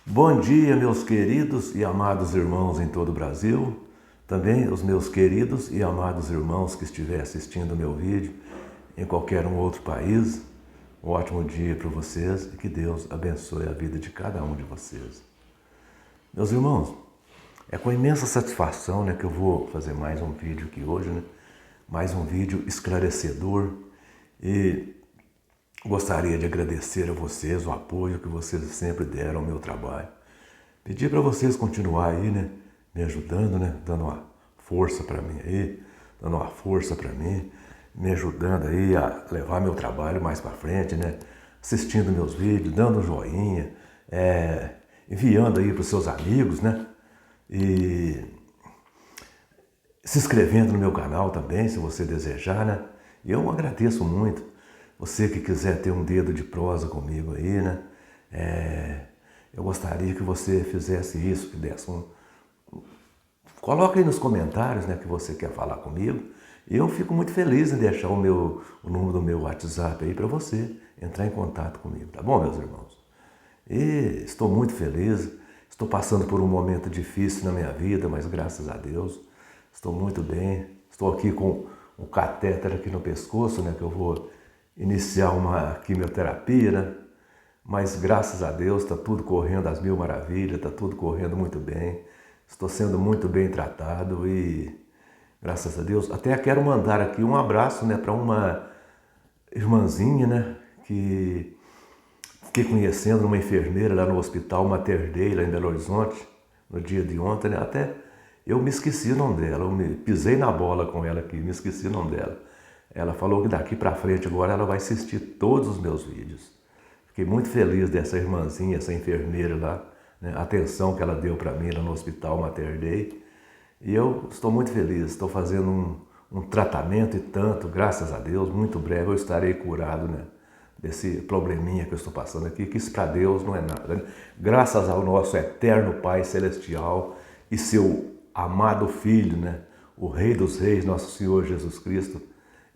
Bom dia, meus queridos e amados irmãos em todo o Brasil, também os meus queridos e amados irmãos que estiverem assistindo meu vídeo em qualquer um outro país. Um ótimo dia para vocês e que Deus abençoe a vida de cada um de vocês. Meus irmãos, é com imensa satisfação que eu vou fazer mais um vídeo aqui hoje, mais um vídeo esclarecedor, e gostaria de agradecer a vocês o apoio que vocês sempre deram ao meu trabalho. Pedir para vocês continuarem aí, me ajudando, dando uma força para mim aí, dando uma força para mim, me ajudando aí a levar meu trabalho mais para frente, assistindo meus vídeos, dando um joinha, enviando aí para os seus amigos, e se inscrevendo no meu canal também, se você desejar, E eu agradeço muito. Você que quiser ter um dedo de prosa comigo aí, eu gostaria que você fizesse isso, que desse Coloque aí nos comentários, que você quer falar comigo. E eu fico muito feliz em deixar o número do meu WhatsApp aí para você entrar em contato comigo, tá bom, meus irmãos? E estou muito feliz, estou passando por um momento difícil na minha vida, mas graças a Deus estou muito bem. Estou aqui com um catéter aqui no pescoço, que eu vou iniciar uma quimioterapia, mas graças a Deus está tudo correndo às mil maravilhas, está tudo correndo muito bem, estou sendo muito bem tratado e graças a Deus. Até quero mandar aqui um abraço para uma irmãzinha, que fiquei conhecendo, uma enfermeira lá no Hospital Mater Dei, lá em Belo Horizonte, no dia de ontem, até eu me esqueci o nome dela, eu pisei na bola com ela aqui, me esqueci o nome dela. Ela falou que daqui para frente agora ela vai assistir todos os meus vídeos. Fiquei muito feliz dessa irmãzinha, essa enfermeira lá, a atenção que ela deu para mim lá no Hospital Mater Dei. E eu estou muito feliz, estou fazendo um tratamento e tanto, graças a Deus, muito breve eu estarei curado, desse probleminha que eu estou passando aqui, que isso para Deus não é nada. Graças ao nosso eterno Pai Celestial e seu amado Filho, o Rei dos Reis, nosso Senhor Jesus Cristo,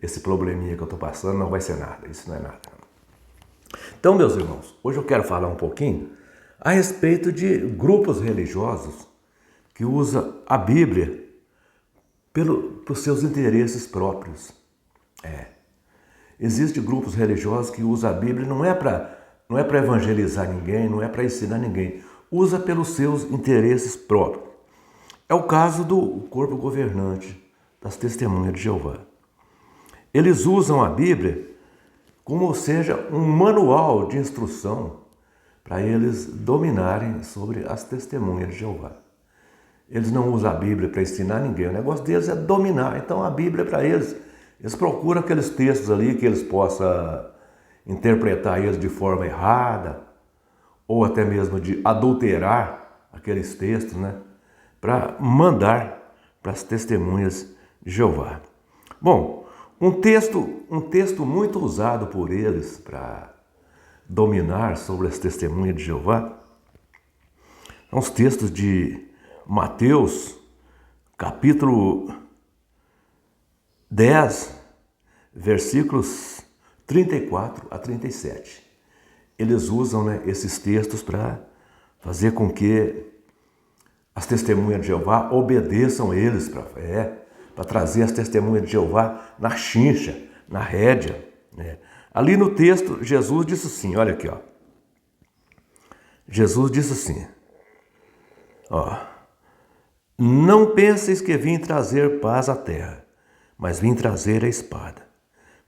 esse probleminha que eu estou passando não vai ser nada, isso não é nada. Então, meus irmãos, hoje eu quero falar um pouquinho a respeito de grupos religiosos que usam a Bíblia para os seus interesses próprios. Existem grupos religiosos que usam a Bíblia não é para evangelizar ninguém, não é para ensinar ninguém, usa pelos seus interesses próprios. É o caso do corpo governante das Testemunhas de Jeová. Eles usam a Bíblia como seja um manual de instrução para eles dominarem sobre as testemunhas de Jeová. Eles não usam a Bíblia para ensinar ninguém, o negócio deles é dominar. Então a Bíblia é para eles. Eles procuram aqueles textos ali que eles possam interpretar eles de forma errada ou até mesmo de adulterar aqueles textos, para mandar para as testemunhas de Jeová. Bom, um texto muito usado por eles para dominar sobre as testemunhas de Jeová são os textos de Mateus, capítulo 10, versículos 34 a 37. Eles usam esses textos para fazer com que as testemunhas de Jeová obedeçam eles, para trazer as testemunhas de Jeová na chincha, na rédea. Ali no texto, Jesus disse assim, olha aqui, Jesus disse assim, não penseis que vim trazer paz à terra, mas vim trazer a espada.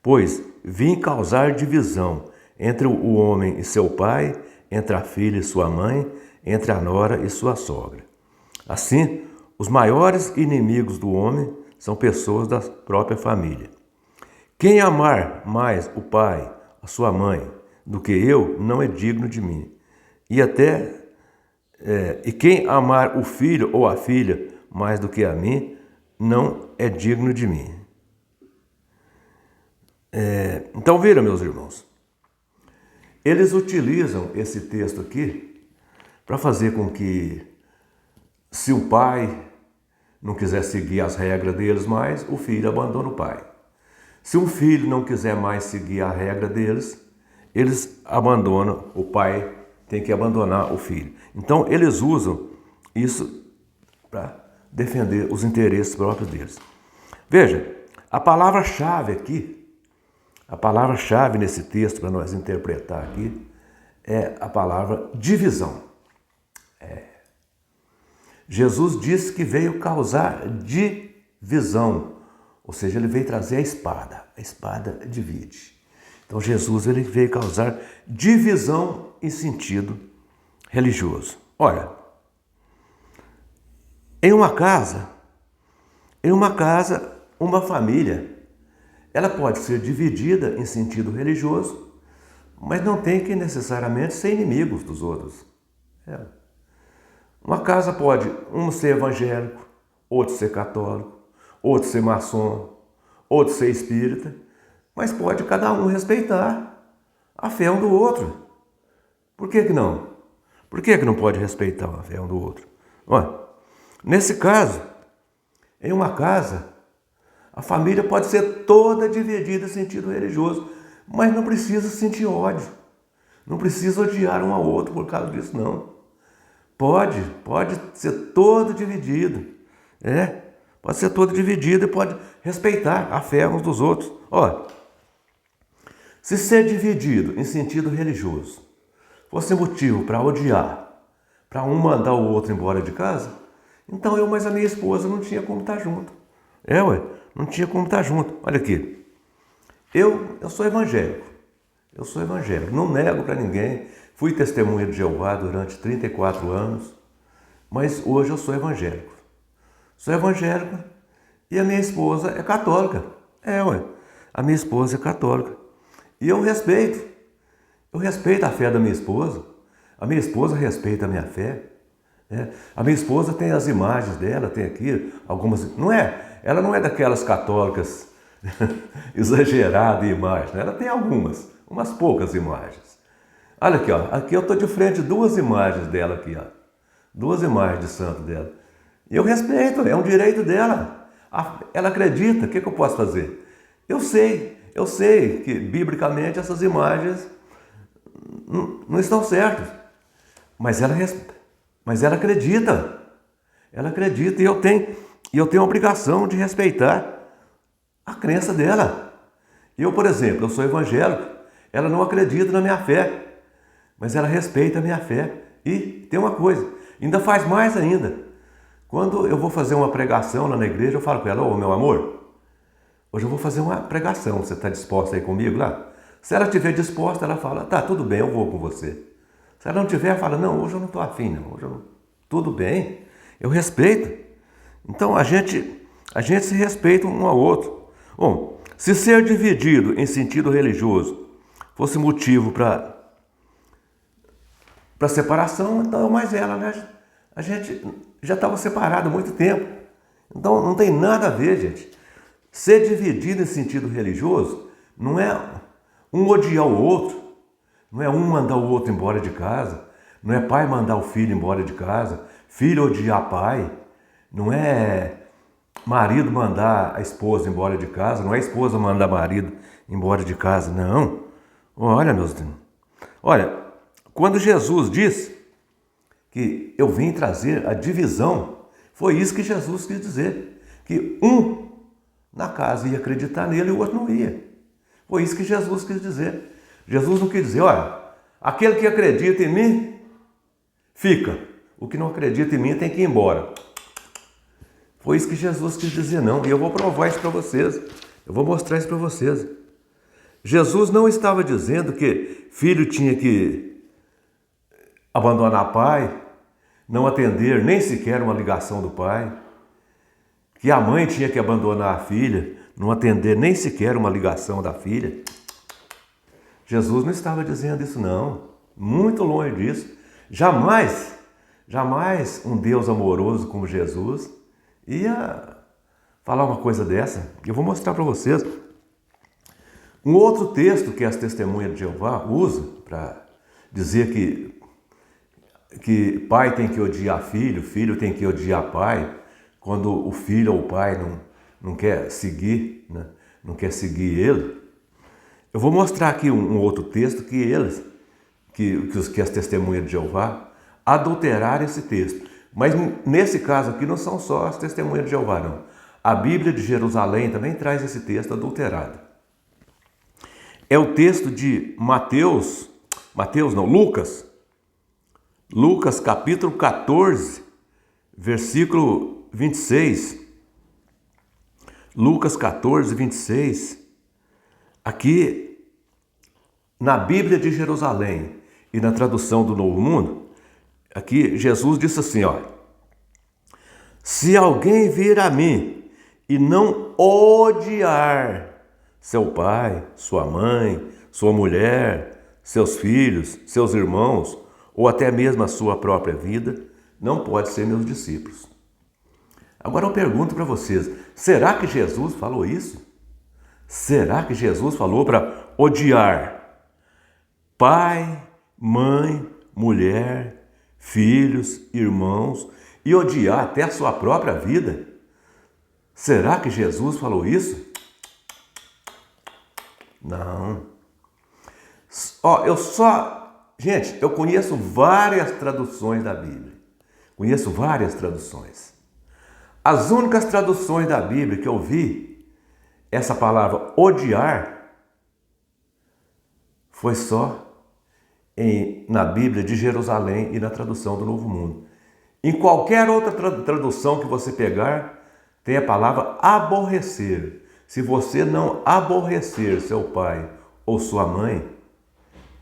Pois vim causar divisão entre o homem e seu pai, entre a filha e sua mãe, entre a nora e sua sogra. Assim, os maiores inimigos do homem são pessoas da própria família. Quem amar mais o pai, a sua mãe, do que eu, não é digno de mim. E quem amar o filho ou a filha mais do que a mim, não é digno de mim. Então, viram, meus irmãos, eles utilizam esse texto aqui para fazer com que, se o pai não quiser seguir as regras deles mais, o filho abandona o pai. Se um filho não quiser mais seguir a regra deles, eles abandonam, o pai tem que abandonar o filho. Então, eles usam isso para defender os interesses próprios deles. Veja, a palavra-chave aqui, a palavra-chave nesse texto para nós interpretar aqui, é a palavra divisão. Jesus disse que veio causar divisão, ou seja, ele veio trazer a espada divide. Então Jesus ele veio causar divisão em sentido religioso. Olha, em uma casa, uma família, ela pode ser dividida em sentido religioso, mas não tem que necessariamente ser inimigos dos outros. Uma casa pode um ser evangélico, outro ser católico, outro ser maçom, outro ser espírita, mas pode cada um respeitar a fé um do outro. Por que não? Por que não pode respeitar a fé um do outro? Olha, nesse caso, em uma casa, a família pode ser toda dividida em sentido religioso, mas não precisa sentir ódio. Não precisa odiar um ao outro por causa disso, não. Pode ser todo dividido. Pode ser todo dividido e pode respeitar a fé uns dos outros. Olha, se ser dividido em sentido religioso fosse motivo para odiar, para um mandar o outro embora de casa, então eu mais a minha esposa não tinha como estar junto. Não tinha como estar junto. Olha aqui, eu sou evangélico. Eu sou evangélico, não nego para ninguém. Fui testemunha de Jeová durante 34 anos, mas hoje eu sou evangélico. Sou evangélico e a minha esposa é católica. A minha esposa é católica. E eu respeito a fé da minha esposa. A minha esposa respeita a minha fé. A minha esposa tem as imagens dela, tem aqui algumas... Ela não é daquelas católicas exageradas em imagens, né? Ela tem umas poucas imagens. Olha aqui, ó. Aqui eu estou de frente a duas imagens dela aqui, ó. Duas imagens de santo dela. E eu respeito, é um direito dela. Ela acredita, o que eu posso fazer? Eu sei que biblicamente essas imagens não estão certas. Mas ela acredita. Ela acredita e eu tenho a obrigação de respeitar a crença dela. Eu, por exemplo, eu sou evangélico. Ela não acredita na minha fé, mas ela respeita a minha fé. E tem uma coisa, ainda faz mais ainda. Quando eu vou fazer uma pregação lá na igreja, eu falo com ela: ô meu amor, hoje eu vou fazer uma pregação, você está disposta aí comigo lá? Se ela estiver disposta, ela fala: tá, tudo bem, eu vou com você. Se ela não tiver, ela fala: não, hoje eu não estou afim, não. Tudo bem, eu respeito. Então a gente se respeita um ao outro. Bom, se ser dividido em sentido religioso fosse motivo para separação, então mais ela, né? A gente já estava separado há muito tempo. Então não tem nada a ver, gente. Ser dividido em sentido religioso não é um odiar o outro, não é um mandar o outro embora de casa, não é pai mandar o filho embora de casa, filho odiar pai, não é marido mandar a esposa embora de casa, não é esposa mandar marido embora de casa, não. Olha, meus Deus. Olha, quando Jesus disse que eu vim trazer a divisão, foi isso que Jesus quis dizer. Que um na casa ia acreditar nele e o outro não ia. Foi isso que Jesus quis dizer. Jesus não quis dizer: olha, aquele que acredita em mim, fica. O que não acredita em mim tem que ir embora. Foi isso que Jesus quis dizer, não. E eu vou provar isso para vocês. Eu vou mostrar isso para vocês. Jesus não estava dizendo que filho tinha que abandonar pai, não atender nem sequer uma ligação do pai, que a mãe tinha que abandonar a filha, não atender nem sequer uma ligação da filha. Jesus não estava dizendo isso, não. Muito longe disso. Jamais um Deus amoroso como Jesus ia falar uma coisa dessa. Eu vou mostrar para vocês. Um outro texto que as testemunhas de Jeová usam para dizer que pai tem que odiar filho, filho tem que odiar pai, quando o filho ou o pai não quer seguir, né? Não quer seguir ele. Eu vou mostrar aqui um outro texto que eles que as testemunhas de Jeová adulteraram esse texto. Mas nesse caso aqui não são só as testemunhas de Jeová, não. A Bíblia de Jerusalém também traz esse texto adulterado. É o texto de Lucas capítulo 14, versículo 26. Lucas 14, 26. Aqui, na Bíblia de Jerusalém e na tradução do Novo Mundo, aqui Jesus disse assim, ó: se alguém vir a mim e não odiar seu pai, sua mãe, sua mulher, seus filhos, seus irmãos, ou até mesmo a sua própria vida, não pode ser meus discípulos. Agora eu pergunto para vocês, será que Jesus falou isso? Será que Jesus falou para odiar pai, mãe, mulher, filhos, irmãos e odiar até a sua própria vida? Será que Jesus falou isso? Não. Gente, eu conheço várias traduções da Bíblia. Conheço várias traduções. As únicas traduções da Bíblia que eu vi, essa palavra odiar, foi só na Bíblia de Jerusalém e na tradução do Novo Mundo. Em qualquer outra tradução que você pegar, tem a palavra aborrecer. Se você não aborrecer seu pai ou sua mãe,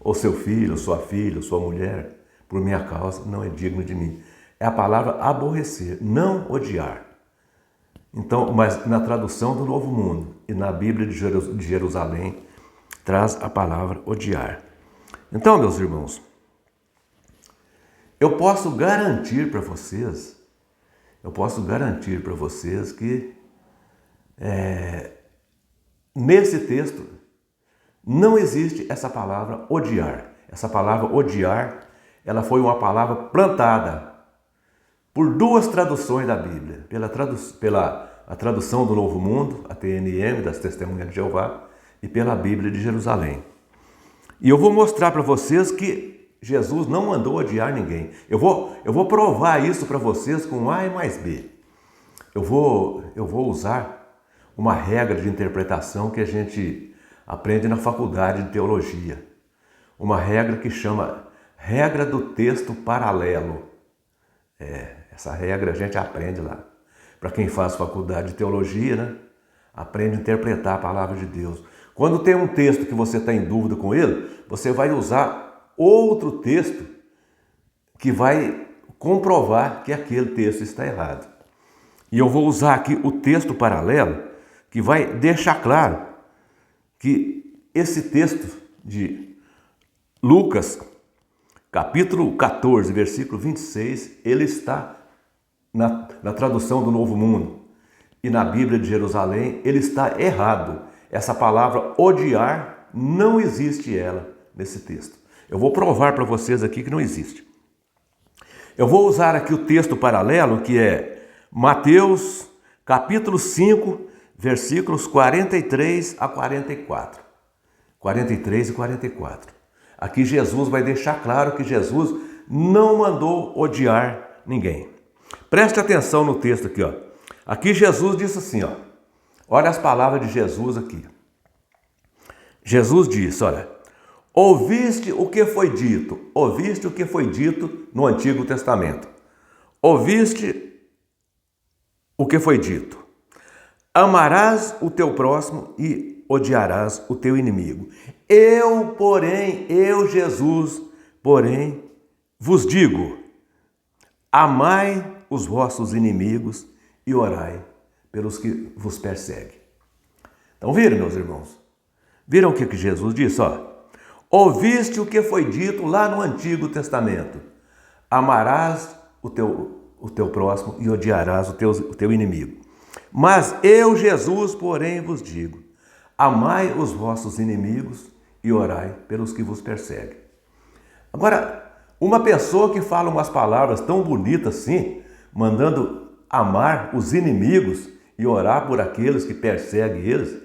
ou seu filho, sua filha, sua mulher, por minha causa, não é digno de mim. É a palavra aborrecer, não odiar. Então, mas na tradução do Novo Mundo e na Bíblia de Jerusalém, traz a palavra odiar. Então, meus irmãos, eu posso garantir para vocês que nesse texto não existe essa palavra odiar. Essa palavra odiar, ela foi uma palavra plantada por duas traduções da Bíblia, pela a tradução do Novo Mundo, a TNM, das Testemunhas de Jeová, e pela Bíblia de Jerusalém. E eu vou mostrar para vocês que Jesus não mandou odiar ninguém. Eu vou provar isso para vocês com A mais B. Eu vou usar uma regra de interpretação que a gente aprende na faculdade de teologia. Uma regra que chama regra do texto paralelo. Essa regra a gente aprende lá. Para quem faz faculdade de teologia, né? Aprende a interpretar a palavra de Deus. Quando tem um texto que você está em dúvida com ele, você vai usar outro texto que vai comprovar que aquele texto está errado. E eu vou usar aqui o texto paralelo que vai deixar claro que esse texto de Lucas, capítulo 14, versículo 26, ele está na tradução do Novo Mundo. E na Bíblia de Jerusalém, ele está errado. Essa palavra odiar, não existe ela nesse texto. Eu vou provar para vocês aqui que não existe. Eu vou usar aqui o texto paralelo, que é Mateus, capítulo 5, versículos 43 a 44. 43 e 44. Aqui Jesus vai deixar claro que Jesus não mandou odiar ninguém. Preste atenção no texto aqui, ó. Aqui Jesus disse assim, ó. Olha as palavras de Jesus aqui. Jesus disse, olha, ouviste o que foi dito no Antigo Testamento. Ouviste o que foi dito. Amarás o teu próximo e odiarás o teu inimigo. Eu, Jesus, vos digo, amai os vossos inimigos e orai pelos que vos perseguem. Então viram, meus irmãos? Viram o que Jesus disse? Ó, ouviste o que foi dito lá no Antigo Testamento. Amarás o teu próximo e odiarás o teu inimigo. Mas eu, Jesus, vos digo, amai os vossos inimigos e orai pelos que vos perseguem. Agora, uma pessoa que fala umas palavras tão bonitas assim, mandando amar os inimigos e orar por aqueles que perseguem eles,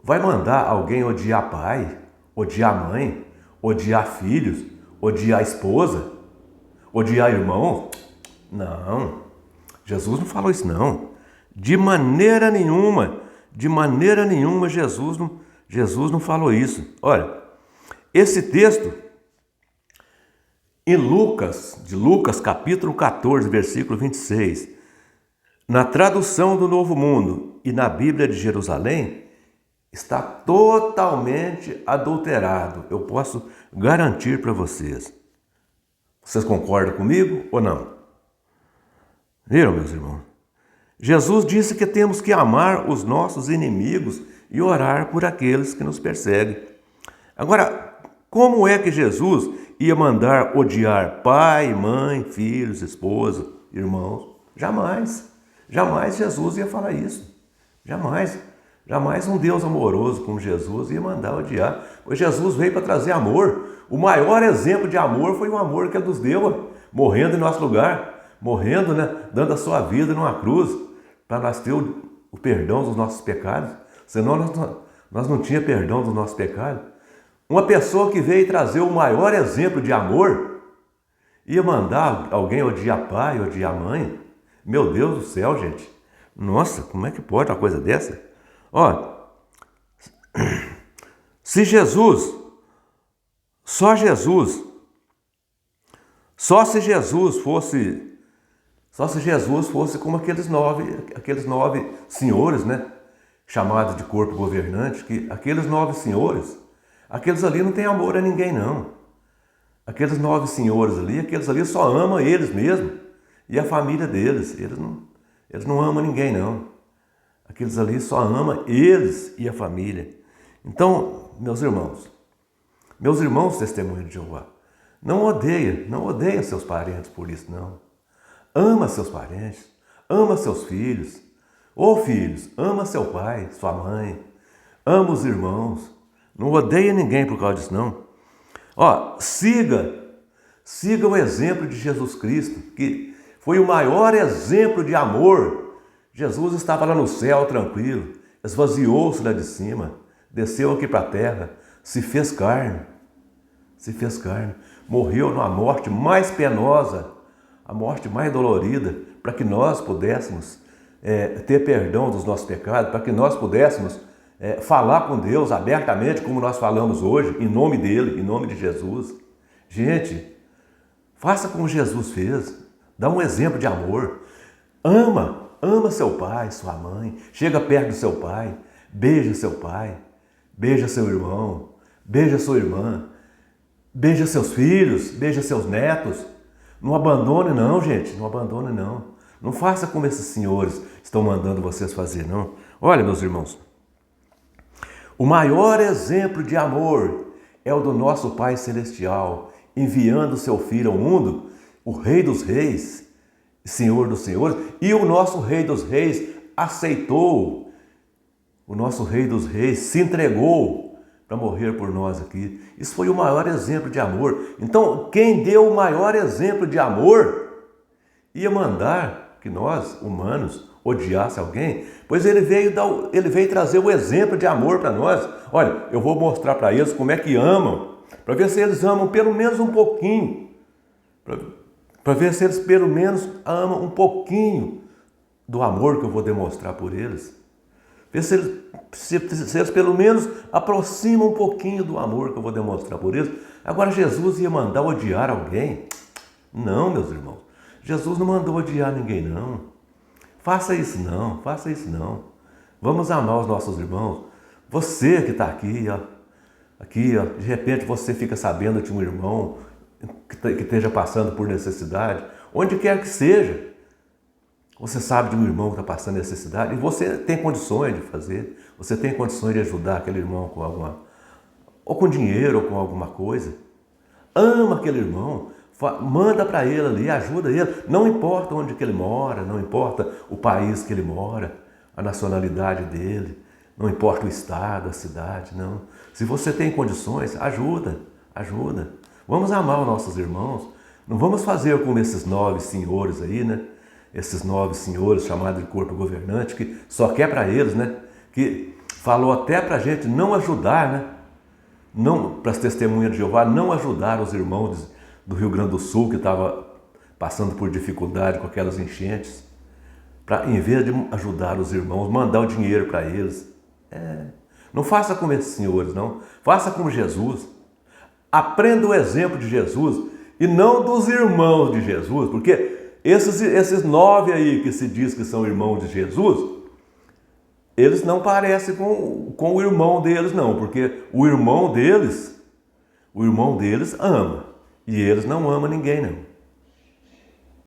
vai mandar alguém odiar pai, odiar mãe, odiar filhos, odiar a esposa, odiar irmão. Não, Jesus não falou isso não. De maneira nenhuma Jesus não falou isso. Olha, esse texto em Lucas capítulo 14, versículo 26, na tradução do Novo Mundo e na Bíblia de Jerusalém, está totalmente adulterado. Eu posso garantir para vocês. Vocês concordam comigo ou não? Viram, meus irmãos? Jesus disse que temos que amar os nossos inimigos e orar por aqueles que nos perseguem. Agora, como é que Jesus ia mandar odiar pai, mãe, filhos, esposa, irmãos? Jamais. Jamais Jesus ia falar isso. Jamais. Jamais um Deus amoroso como Jesus ia mandar odiar. Pois Jesus veio para trazer amor. O maior exemplo de amor foi o amor que ele nos deu, morrendo em nosso lugar, morrendo, dando a sua vida numa cruz, para nós ter o perdão dos nossos pecados. Senão nós não tínhamos perdão dos nossos pecados. Uma pessoa que veio trazer o maior exemplo de amor, ia mandar alguém odiar pai, odiar mãe? Meu Deus do céu, gente. Nossa, como é que pode uma coisa dessa? Ó, se Jesus fosse como aqueles nove senhores, chamados de corpo governante, que aqueles 9 senhores, aqueles ali não têm amor a ninguém, não. Aqueles 9 senhores ali, aqueles ali só amam eles mesmos e a família deles. Eles não amam ninguém, não. Aqueles ali só amam eles e a família. Então, meus irmãos testemunhos de Jeová, não odeia seus parentes por isso, não. Ama seus parentes, ama seus filhos. Ô filhos, ama seu pai, sua mãe, ama os irmãos. Não odeia ninguém por causa disso, não. Ó, siga o exemplo de Jesus Cristo, que foi o maior exemplo de amor. Jesus estava lá no céu tranquilo, esvaziou-se lá de cima, desceu aqui para a terra, se fez carne, morreu numa morte mais penosa, a morte mais dolorida, para que nós pudéssemos ter perdão dos nossos pecados, para que nós pudéssemos falar com Deus abertamente, como nós falamos hoje, em nome dele, em nome de Jesus. Gente, faça como Jesus fez, dá um exemplo de amor, ama seu pai, sua mãe, chega perto do seu pai, beija seu irmão, beija sua irmã, beija seus filhos, beija seus netos. Não abandone não, gente, não abandone não. Não faça como esses senhores estão mandando vocês fazer, não. Olha, meus irmãos, o maior exemplo de amor é o do nosso Pai Celestial, enviando seu Filho ao mundo, o Rei dos Reis, Senhor dos Senhores, e o nosso Rei dos Reis aceitou, o nosso Rei dos Reis se entregou para morrer por nós aqui. Isso foi o maior exemplo de amor. Então, quem deu o maior exemplo de amor ia mandar que nós, humanos, odiasse alguém? Pois ele veio trazer o exemplo de amor para nós. Olha, eu vou mostrar para eles como é que amam, para ver se eles amam pelo menos um pouquinho, para ver se eles pelo menos amam um pouquinho do amor que eu vou demonstrar por eles. Ver se eles pelo menos aproximam um pouquinho do amor que eu vou demonstrar por eles. Agora, Jesus ia mandar odiar alguém? Não, meus irmãos. Jesus não mandou odiar ninguém, não. Faça isso não. Vamos amar os nossos irmãos. Você que está aqui, de repente você fica sabendo de um irmão que esteja passando por necessidade, onde quer que seja. Você sabe de um irmão que está passando necessidade e você tem condições de fazer, você tem condições de ajudar aquele irmão ou com dinheiro, ou com alguma coisa. Ama aquele irmão, manda para ele ali, ajuda ele. Não importa onde que ele mora, não importa o país que ele mora, a nacionalidade dele, não importa o estado, a cidade, não. Se você tem condições, ajuda. Vamos amar os nossos irmãos. Não vamos fazer como esses 9 senhores aí, Esses 9 senhores chamados de corpo governante, que só quer para eles, que falou até para a gente não ajudar, não, para as testemunhas de Jeová, não ajudaram os irmãos do Rio Grande do Sul que estavam passando por dificuldade com aquelas enchentes, para, em vez de ajudar os irmãos, mandar o dinheiro para eles. Não faça como esses senhores, não. Faça como Jesus. Aprenda o exemplo de Jesus e não dos irmãos de Jesus, porque esses 9 aí que se diz que são irmãos de Jesus, eles não parecem com o irmão deles, não, porque o irmão deles ama, e eles não amam ninguém, não.